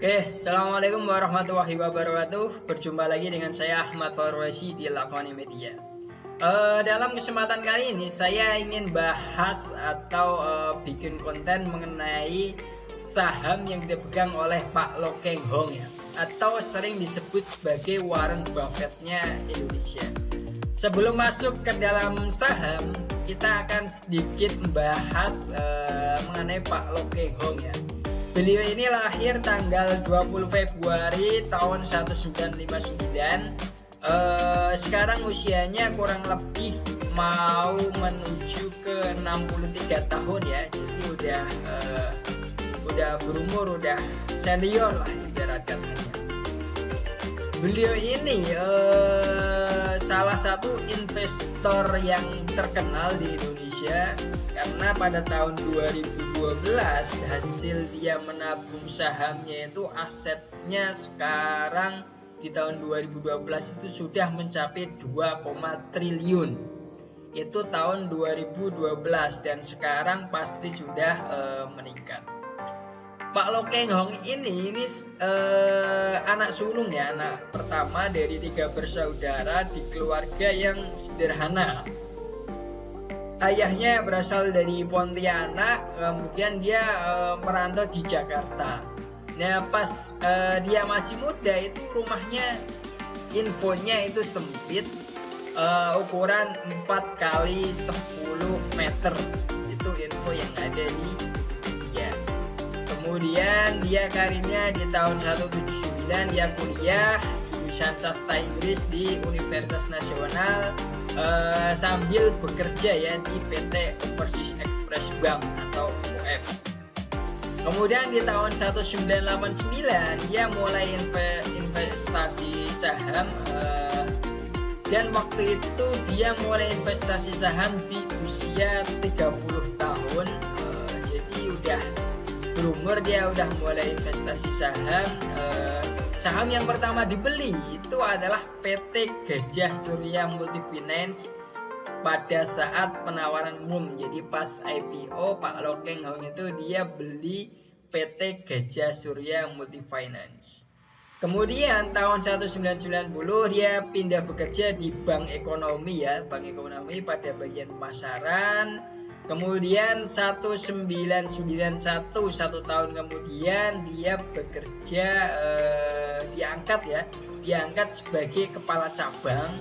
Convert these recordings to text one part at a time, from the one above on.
Oke, Assalamualaikum warahmatullahi wabarakatuh. Berjumpa lagi dengan saya Ahmad Farwasi di Lakoni Media. Dalam kesempatan kali ini saya ingin bahas atau bikin konten mengenai saham yang dipegang oleh Pak Lo Keng Hong ya, atau sering disebut sebagai Warren Buffett-nya Indonesia. Sebelum masuk ke dalam saham, kita akan sedikit membahas mengenai Pak Lo Keng Hong ya. Beliau ini lahir tanggal 20 Februari tahun 1959. Sekarang usianya kurang lebih mau menuju ke 63 tahun ya. Jadi udah berumur, udah senior lah ibarat katanya. Beliau ini salah satu investor yang terkenal di Indonesia karena pada tahun 2012 hasil dia menabung sahamnya itu asetnya sekarang di tahun 2012 itu sudah mencapai 2, triliun. Itu tahun 2012 dan sekarang pasti sudah meningkat. Pak Lo Keng Hong ini anak sulung ya, anak pertama dari 3 bersaudara di keluarga yang sederhana. Ayahnya berasal dari Pontianak, kemudian dia merantau di Jakarta. Nah pas dia masih muda itu rumahnya infonya itu sempit, ukuran 4 kali 10 meter. Itu info yang ada di dia. Kemudian dia karirnya di tahun 1979 dia kuliah jurusan sastra Inggris di Universitas Nasional sambil bekerja ya di PT Overseas Express Bank atau OF. Kemudian di tahun 1989 dia mulai investasi saham dan waktu itu dia mulai investasi saham di usia 30 tahun. Jadi udah berumur dia udah mulai investasi saham. Saham yang pertama dibeli itu adalah PT Gajah Surya Multifinance pada saat penawaran umum. Jadi pas IPO Pak Lo Keng Hong itu dia beli PT Gajah Surya Multifinance. Kemudian tahun 1990 dia pindah bekerja di Bank Ekonomi ya, Bank Ekonomi pada bagian pemasaran. Kemudian 1991 1 tahun kemudian dia bekerja diangkat sebagai kepala cabang.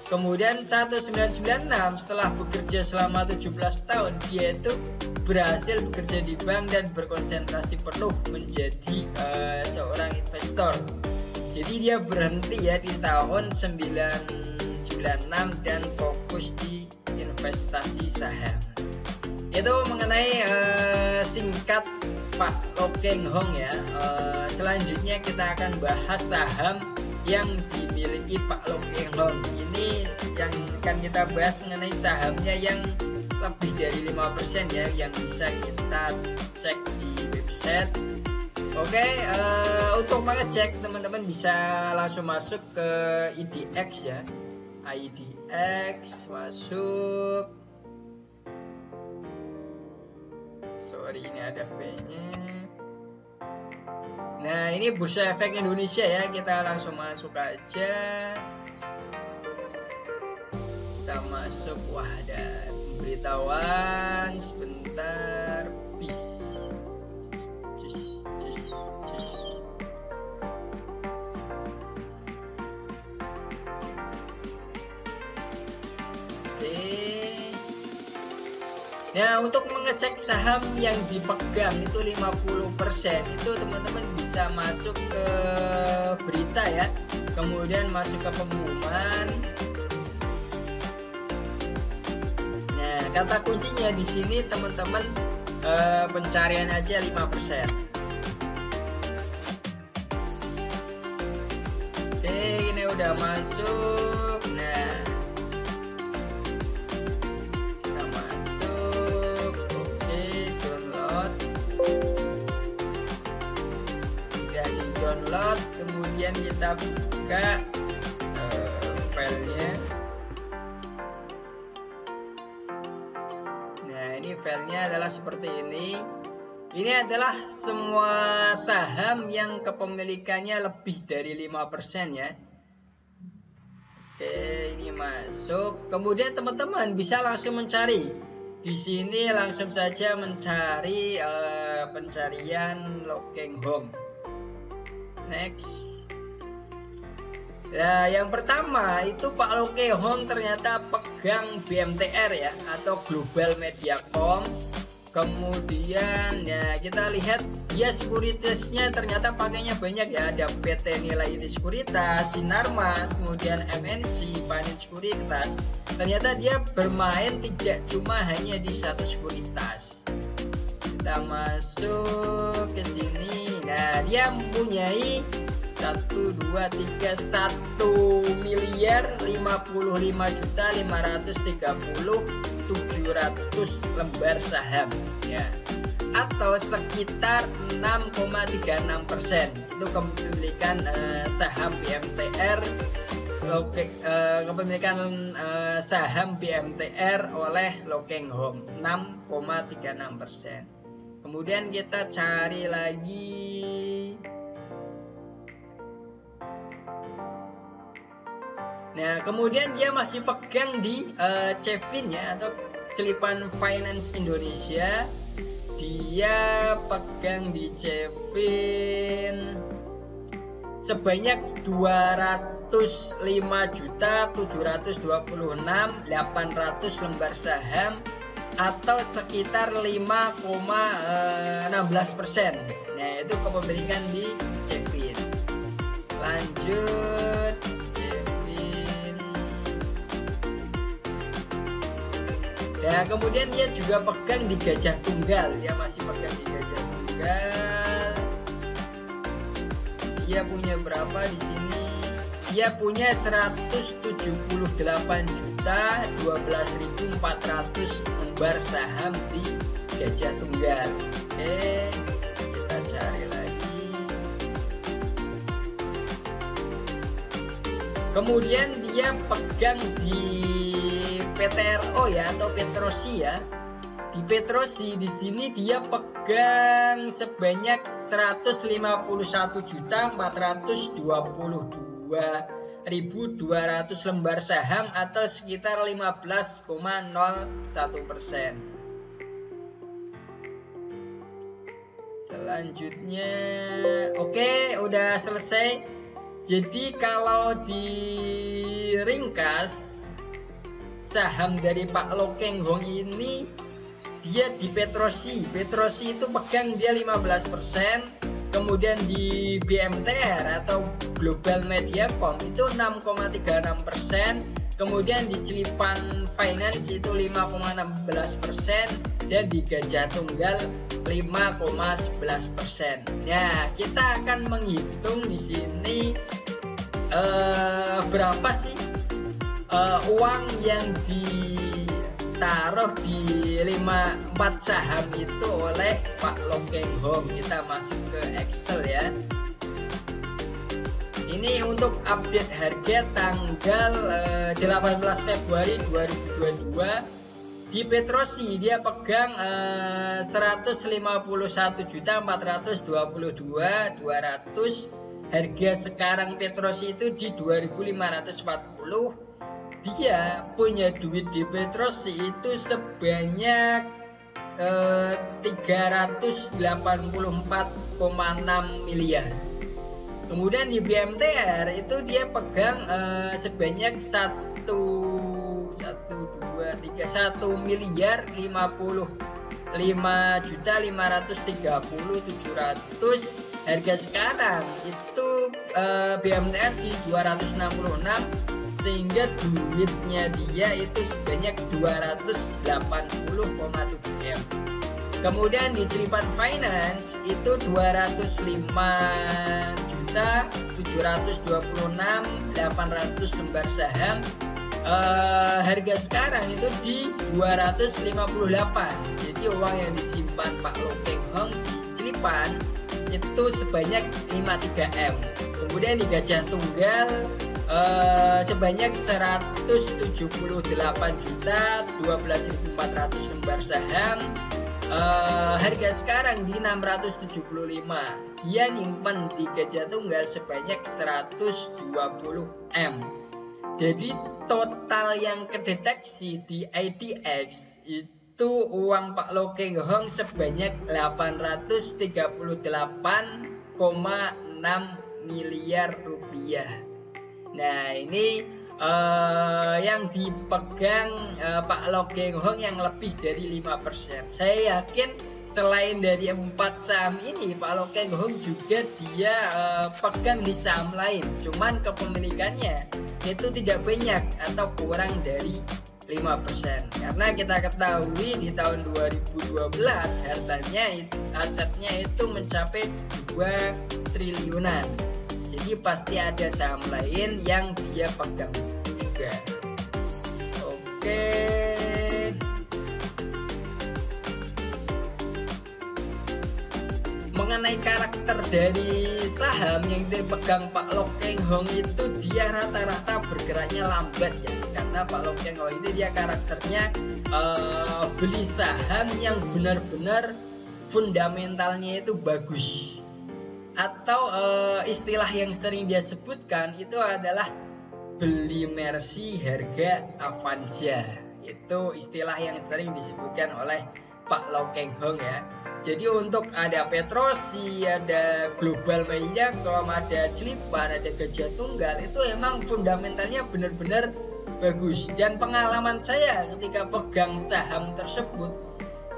Kemudian 1996 setelah bekerja selama 17 tahun dia itu berhasil bekerja di bank dan berkonsentrasi penuh menjadi seorang investor. Jadi dia berhenti ya di tahun 1996 dan fokus di investasi saham. Itu mengenai singkat Pak Lo Keng Hong ya. Selanjutnya kita akan bahas saham yang dimiliki Pak Lo Keng Hong. Ini yang akan kita bahas mengenai sahamnya yang lebih dari 5% ya, yang bisa kita cek di website. Oke, untuk mengecek teman-teman bisa langsung masuk ke IDX ya. IDX masuk. Sorry, ini ada P-nya. Nah, ini Bursa Efek Indonesia ya. Kita langsung masuk aja. Kita masuk. Wah, ada pemberitahuan. Sebentar. Bis. Nah, untuk mengecek saham yang dipegang itu 50%, itu teman-teman bisa masuk ke berita ya. Kemudian masuk ke pengumuman. Nah, kata kuncinya di sini teman-teman pencarian aja 5%. Oke, ini udah masuk. Nah, download, kemudian kita buka filenya. Nah, ini filenya adalah seperti ini. Ini adalah semua saham yang kepemilikannya lebih dari 5% ya. Oke, ini masuk. Kemudian teman-teman bisa langsung mencari. Di sini langsung saja mencari pencarian Lokeng Hong. Next. Nah, yang pertama itu Pak Lokeng Hong ternyata pegang BMTR ya, atau Global Mediacom. Kemudian ya kita lihat dia sekuritasnya ternyata pakainya banyak ya, ada PT Nilai Sekuritas, Sinarmas, kemudian MNC, Panin Sekuritas. Ternyata dia bermain tidak cuma hanya di satu sekuritas. Kita masuk ke sini. Nah, dia mempunyai 1,2,3,1,55,530,700 lembar saham ya, atau sekitar 6,36%. Itu kepemilikan saham BMTR, kepemilikan saham BMTR oleh Lokeng Hong 6,36%. Kemudian kita cari lagi. Nah, kemudian dia masih pegang di Cevin ya, atau Celipan Finance Indonesia. Dia pegang di Cevin sebanyak 205.726.800 lembar saham, atau sekitar 5,16%. Nah, itu kepemilikan di Cevin. Lanjut. Ya, kemudian dia juga pegang di Gajah Tunggal. Dia masih pegang di Gajah Tunggal. Dia punya berapa di sini? Dia punya 178.012.400 lembar saham di Gajah Tunggal. Oke, kita cari lagi. Kemudian dia pegang di PTRO ya, atau Petrosi ya. Di Petrosi di sini dia pegang sebanyak 151.422.200 lembar saham, atau sekitar 15,01%. Selanjutnya, oke, udah selesai. Jadi kalau diringkas, saham dari Pak Lokeng Hong ini dia di Petrosi. Petrosi itu pegang dia 15%. Kemudian di BMTR atau Global Mediacom itu 6,36%. Kemudian di Celipan Finance itu 5,16%, dan di Gajah Tunggal 5,11%. Ya, kita akan menghitung di sini berapa sih uang yang ditaruh di 4 saham itu oleh Pak Lokeng Hong. Kita masuk ke Excel ya. Ini untuk update harga tanggal 18 Februari 2022. Di Petrosi dia pegang 151.422.200. Harga sekarang Petrosi itu di 2.540. Dia punya duit di Petrosi itu sebanyak 384,6 miliar. Kemudian di BMTR itu dia pegang sebanyak 1.530.530.700. Harga sekarang itu BMTR di 266, sehingga duitnya dia itu sebanyak 280,7 M. Kemudian di Celipan Finance itu 205.726.800 lembar saham. Harga sekarang itu di 258. Jadi uang yang disimpan Pak Lokeng Hong di Celipan itu sebanyak 53 M. Kemudian di Gajah Tunggal sebanyak 178.012.400 lembar saham. harga sekarang di 675. Dia nyimpen di Gajah Tunggal sebanyak 120 M. Jadi total yang kedeteksi di IDX itu uang Pak Lo Keng Hong sebanyak 838,6 miliar rupiah. Nah ini yang dipegang Pak Lo Keng Hong yang lebih dari 5%. Saya yakin selain dari 4 saham ini, Pak Lo Keng Hong juga dia pegang di saham lain. Cuman kepemilikannya itu tidak banyak atau kurang dari 5%. Karena kita ketahui di tahun 2012 hartanya asetnya itu mencapai 2 triliunan. Jadi pasti ada saham lain yang dia pegang juga. Oke. Mengenai karakter dari saham yang dipegang Pak Lo Keng Hong itu, dia rata-rata bergeraknya lambat ya, karena Pak Lo Keng Hong itu dia karakternya beli saham yang benar-benar fundamentalnya itu bagus, atau istilah yang sering dia sebutkan itu adalah beli Mercy harga Avanza. Itu istilah yang sering disebutkan oleh Pak Lo Keng Hong ya. Jadi untuk ada Petrosi, ada Global Mediacom, ada Celipan, ada Gajah Tunggal, itu emang fundamentalnya benar-benar bagus. Dan pengalaman saya ketika pegang saham tersebut,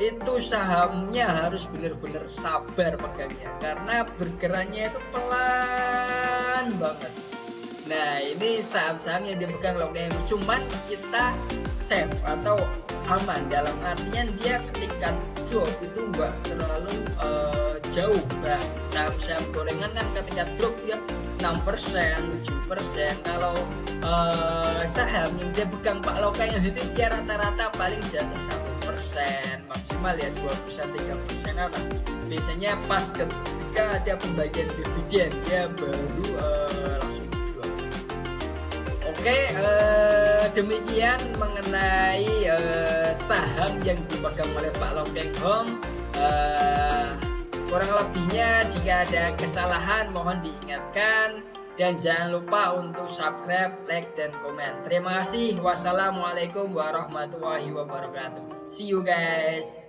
itu sahamnya harus benar-benar sabar pegangnya, karena bergeraknya itu pelan banget. Nah ini saham-saham yang dipegang Lo Keng Hong, cuman kita safe atau aman dalam artian dia ketika drop itu nggak terlalu jauh. Nah, saham-saham gorengan kan ketika drop dia 6%, 7%. Kalau saham yang dia pegang Pak Lo Keng Hong itu dia rata-rata paling jatuh 1%, maksimal ya 2%, 3% lah. Biasanya pas ketika ada pembagian dividen dia baru langsung drop. Oke, demikian mengenai saham yang dipegang oleh Pak Lo Keng Hong. Kurang lebihnya jika ada kesalahan mohon diingatkan, dan jangan lupa untuk subscribe, like, dan komen. Terima kasih. Wassalamualaikum warahmatullahi wabarakatuh. See you guys.